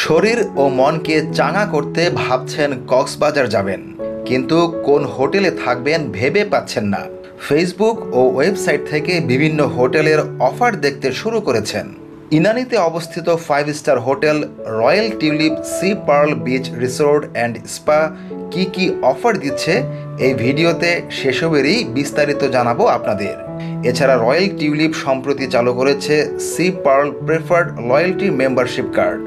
শরীর ও মনকে চাঙা করতে ভাবছেন কক্সবাজার যাবেন, কিন্তু কোন হোটেলে থাকবেন ভেবে পাচ্ছেন না। ফেসবুক ও ওয়েবসাইট থেকে বিভিন্ন হোটেলের অফার দেখতে শুরু করেছেন। ইনানিতে অবস্থিত 5 star hotel Royal Tulip Sea Pearl Beach Resort and Spa কি অফার দিচ্ছে এই ভিডিওতে সেসবেরই বিস্তারিত জানাবো আপনাদের। এছাড়া রয়্যাল টিউলিপ সম্প্রতি চালু করেছে Sea Pearl preferred loyalty membership card.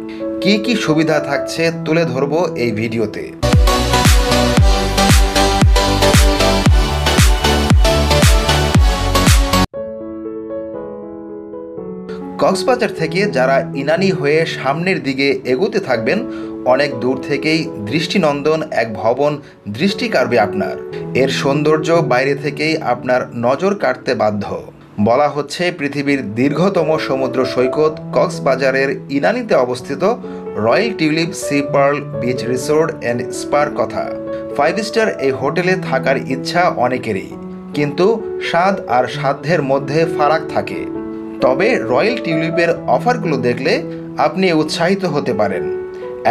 কি সুবিধা থাকছে তুলে ধরবো এই ভিডিওতে। কক্সবাজার থেকে যারা ইনানি হয়ে সামনের দিকে এগোতে থাকবেন, অনেক দূর থেকেই দৃষ্টিনন্দন এক ভবন দৃষ্টি কাড়বে আপনার। এর সৌন্দর্য বাইরে থেকেই আপনার নজর কাটতে বাধ্য। বলা হচ্ছে পৃথিবীর দীর্ঘতম সমুদ্র সৈকত কক্সবাজারের ইনানিতে অবস্থিত Royal Tulip Sea Pearl Beach Resort and স্পার কথা। 5 স্টার এই হোটেলে থাকার ইচ্ছা অনেকেরই, কিন্তু স্বাদ আর সাধ্যের মধ্যে ফারাক থাকে। তবে রয়্যাল টিউলিপের অফারগুলো দেখলে আপনি উৎসাহিত হতে পারেন।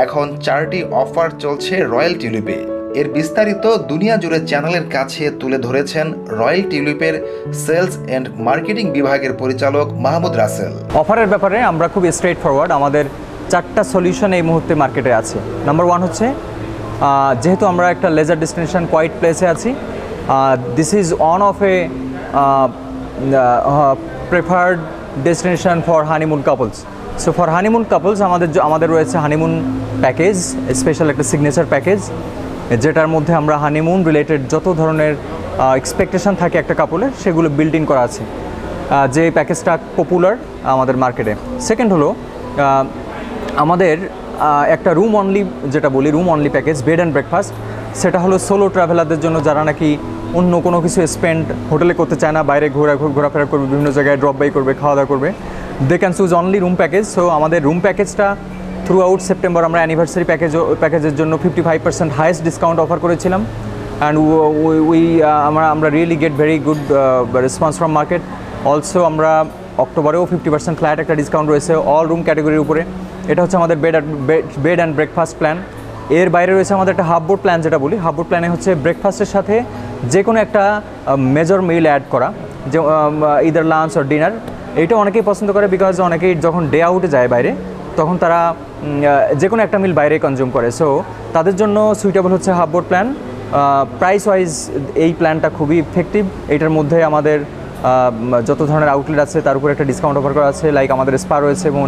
এখন 4টি অফার চলছে রয়্যাল টিউলিপে। এর বিস্তারিত দুনিয়া জুড়ে চ্যানেলের কাছে তুলে ধরেছেন রয়্যাল টিউলিপের সেলস অ্যান্ড মার্কেটিং বিভাগের পরিচালক মাহমুদ রাসেল। অফারের ব্যাপারে আমরা খুব স্ট্রেট ফরওয়ার্ড। আমাদের 4টা সলিউশন এই মুহূর্তে মার্কেটে আছে। নাম্বার 1 হচ্ছে, যেহেতু আমরা একটা লেজার ডেস্টিনেশন কোয়াইট প্লেসে আছি, this is one of A preferred destination for honeymoon couples. So for honeymoon couples আমাদের রয়েছে হানিমুন প্যাকেজ, স্পেশাল একটা সিগনেচার প্যাকেজ, যেটার মধ্যে আমরা হানিমুন রিলেটেড যত ধরনের এক্সপেকটেশন থাকে একটা কাপলের, সেগুলো বিল্ট ইন করা আছে, যে প্যাকেজটা পপুলার আমাদের মার্কেটে। সেকেন্ড হলো, আমাদের একটা রুম অনলি, যেটা বলি room only package, bed and breakfast. সেটা হলো সোলো ট্রাভেলারদের জন্য, যারা নাকি অন্য কোনো কিছু স্পেন্ড হোটেলে করতে চায় না, বাইরে ঘোরাফেরা করবে, বিভিন্ন জায়গায় ড্রপ বাই করবে, খাওয়া দাওয়া করবে, they can choose only room package. So আমাদের রুম প্যাকেজটা থ্রু আউট সেপ্টেম্বর আমরা অ্যানিভার্সারি প্যাকেজের জন্য 55% হাইয়েস্ট ডিসকাউন্ট অফার করেছিলাম। অ্যান্ড আমরা really get very good response from market. Also আমরা অক্টোবরেও 50% ফ্ল্যাট একটা ডিসকাউন্ট রয়েছে অল রুম ক্যাটাগরির উপরে। এটা হচ্ছে আমাদের বেড অ্যান্ড ব্রেকফাস্ট প্ল্যান। এর বাইরে রয়েছে আমাদের একটা হাফ বোর্ড প্ল্যান, যেটা বলি হাফ বোর্ড প্ল্যানে হচ্ছে ব্রেকফাস্টের সাথে যে কোনো একটা মেজর মিল অ্যাড করা, যে ইদার লাঞ্চ অর ডিনার। এইটা অনেকেই পছন্দ করে, বিকজ অনেকেই যখন ডে আউটে যায় বাইরে, তখন তারা যে কোনো একটা মিল বাইরে কনজিউম করে। সো তাদের জন্য সুইটেবল হচ্ছে half board plan. Price wise এই প্ল্যানটা খুবই ইফেক্টিভ। এইটার মধ্যে আমাদের যত ধরনের আউটলেট আছে তার উপরে একটা ডিসকাউন্ট অফার করা আছে, লাইক আমাদের স্পা রয়েছে এবং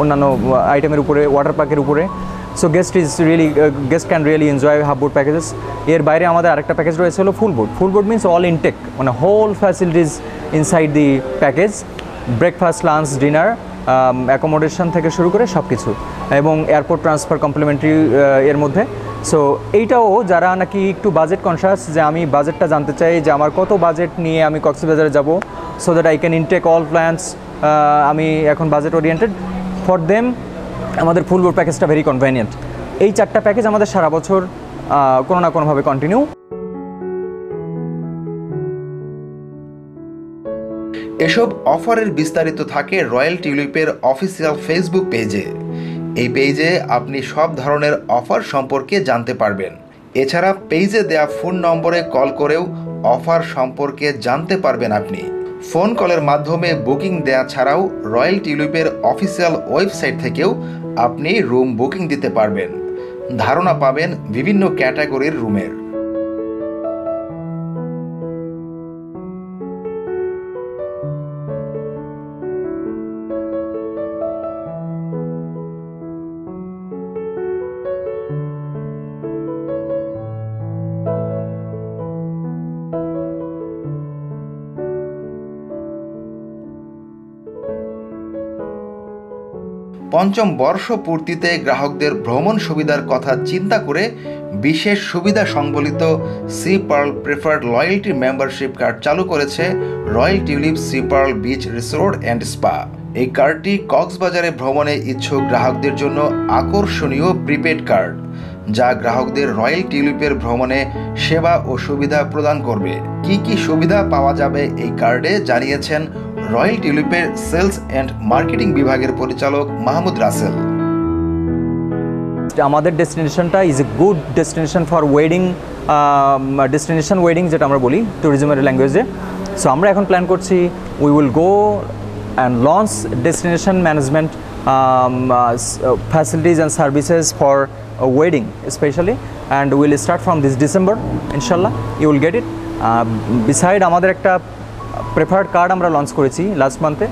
অন্যান্য আইটেমের উপরে, ওয়াটার পার্কের উপরে। So guest can really enjoy half board packages. এর বাইরে আমাদের আরেকটা প্যাকেজ রয়েছে হলো full board. Full board means all intake, মানে whole facilities inside the package, breakfast, lunch, dinner, accommodation থেকে শুরু করে সব কিছু, এবং এয়ারপোর্ট ট্রান্সফার কমপ্লিমেন্টারি এর মধ্যে। সো এইটাও যারা নাকি একটু বাজেট কনশাস, যে আমি বাজেটটা জানতে চাই যে আমার কত বাজেট নিয়ে আমি কক্সবাজারে যাব, so that I can intake all plans, আমি এখন বাজেট ওরিয়েন্টেড, ফর দেম আমাদের ফুল বোর্ড প্যাকেজটা ভেরি কনভেনিয়েন্ট। এই 4টা প্যাকেজ আমাদের সারা বছর কোনো না কোনোভাবে কন্টিনিউ। এসব অফারের বিস্তারিত থাকে রয়্যাল টিউলিপের অফিসিয়াল ফেসবুক পেজে। এই পেজে আপনি সব ধরনের অফার সম্পর্কে জানতে পারবেন। এছাড়া পেজে দেয়া ফোন নম্বরে কল করেও অফার সম্পর্কে জানতে পারবেন আপনি। ফোন কলের মাধ্যমে বুকিং দেয়া ছাড়াও রয়্যাল টিউলিপের অফিসিয়াল ওয়েবসাইট থেকেও আপনি রুম বুকিং দিতে পারবেন। ধারণা পাবেন বিভিন্ন ক্যাটাগরির রুমের। পঞ্চম বর্ষ পূর্তিতে গ্রাহকদের ভ্রমণ সুবিধার কথা চিন্তা করে বিশেষ সুবিধা সংবলিত Sea Pearl preferred loyalty membership card চালু করেছে Royal Tulip Sea Pearl Beach Resort and Spa. এই কার্ডটি কক্সবাজারে ভ্রমণে ইচ্ছুক গ্রাহকদের জন্য আকর্ষণীয় প্রিপেড কার্ড, যা গ্রাহকদের রয়্যাল টিউলিপের ভ্রমণে সেবা ও সুবিধা প্রদান করবে। কি সুবিধা পাওয়া যাবে এই কার্ডে জানিয়েছেন রয়্যাল টিউলিপের সেলস অ্যান্ড মার্কেটিং বিভাগের পরিচালক মাহমুদ রাসেল। আমাদের ডেস্টিনেশনটা is a good destination for wedding, destination wedding যেটা আমরা বলি ট্যুরিজমের ল্যাঙ্গুয়েজে। সো আমরা এখন প্ল্যান করছি we will go and launch destination management facilities and services for a wedding especially, and we will start from this December inshallah, you will get it. Beside আমাদের একটা preferred card আমরা launch করেছি last মান্থে,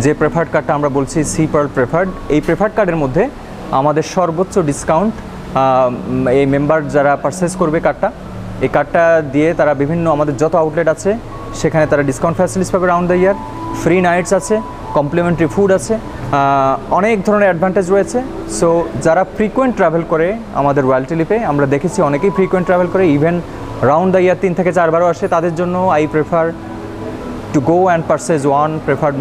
যে preferred কার্ডটা আমরা বলছি C Pearl preferred. এই preferred কার্ডের মধ্যে আমাদের সর্বোচ্চ ডিসকাউন্ট এই মেম্বার যারা পারচেস করবে কার্ডটা, এই কার্ডটা দিয়ে তারা বিভিন্ন আমাদের যত আউটলেট আছে সেখানে তারা ডিসকাউন্ট ফ্যাসিলিটিস পাবে round the year, free nights আছে, কমপ্লিমেন্টারি ফুড আছে, অনেক ধরনের অ্যাডভান্টেজ রয়েছে। সো যারা ফ্রিকোয়েন্ট ট্রাভেল করে আমাদের রয়্যাল টিউলিপে, আমরা দেখেছি অনেকেই ফ্রিকোয়েন্ট ট্রাভেল করে, ইভেন রাউন্ড দ্য ইয়ার 3 থেকে 4 বারও আসে, তাদের জন্য I prefer to go and purchase one preferred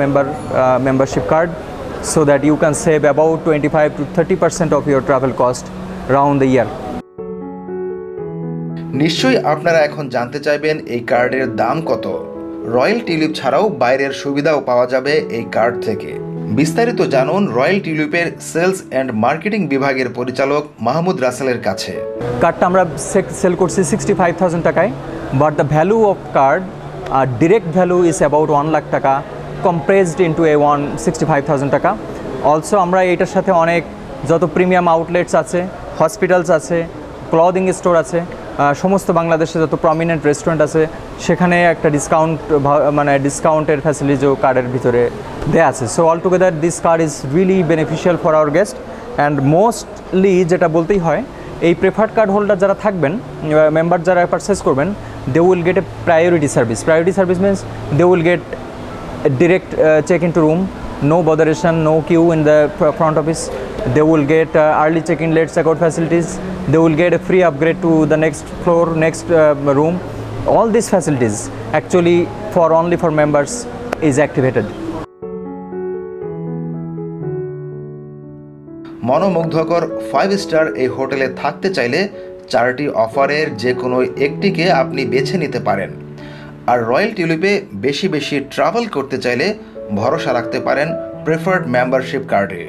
membership card so that you can save about 25 to 30% of your travel cost round the year. নিশ্চয়ই আপনারা এখন জানতে চাইবেন এই কার্ডের দাম কত। রয়্যাল টিউলিপ ছাড়াও বাইরের সুবিধাও পাওয়া যাবে এই কার্ড থেকে। বিস্তারিত জানুন রয়্যাল টিউলিপের সেলস অ্যান্ড মার্কেটিং বিভাগের পরিচালক মাহমুদ রাসেলের কাছে। কার্ডটা আমরা সেল করছি 65,000 টাকায়, but the value of card direct value is about 1 lakh টাকা, compressed into a 65,000 টাকা। অলসো আমরা এটার সাথে অনেক যত প্রিমিয়াম আউটলেটস আছে, হসপিটালস আছে, ক্লদিং স্টোর আছে, সমস্ত বাংলাদেশে যত প্রমিনেন্ট রেস্টুরেন্ট আছে সেখানে একটা ডিসকাউন্টের ফ্যাসিলিটিও কার্ডের ভিতরে দেওয়া আছে। So all together this card is really beneficial for our guest and mostly যেটা বলতেই হয়, এই প্রেফার্ড কার্ড হোল্ডার যারা থাকবেন, মেম্বার যারা পারচেস করবেন, they will get a priority service. Priority service means they will get direct check-in to room, no botheration, no queue in the front office. They will get early check-in, late check-out facilities. They will get a free upgrade to the next floor, next room. All these facilities actually only for members is activated. মনোমুগ্ধকর 5 star এই হোটেলে থাকতে চাইলে 4টি অফারের যে কোনো একটিকে আপনি বেছে নিতে পারেন। আর রয়্যাল টিউলিপে বেশি বেশি ট্রাভেল করতে চাইলে ভরসা রাখতে পারেন প্রেফার্ড মেম্বারশিপ কার্ডে।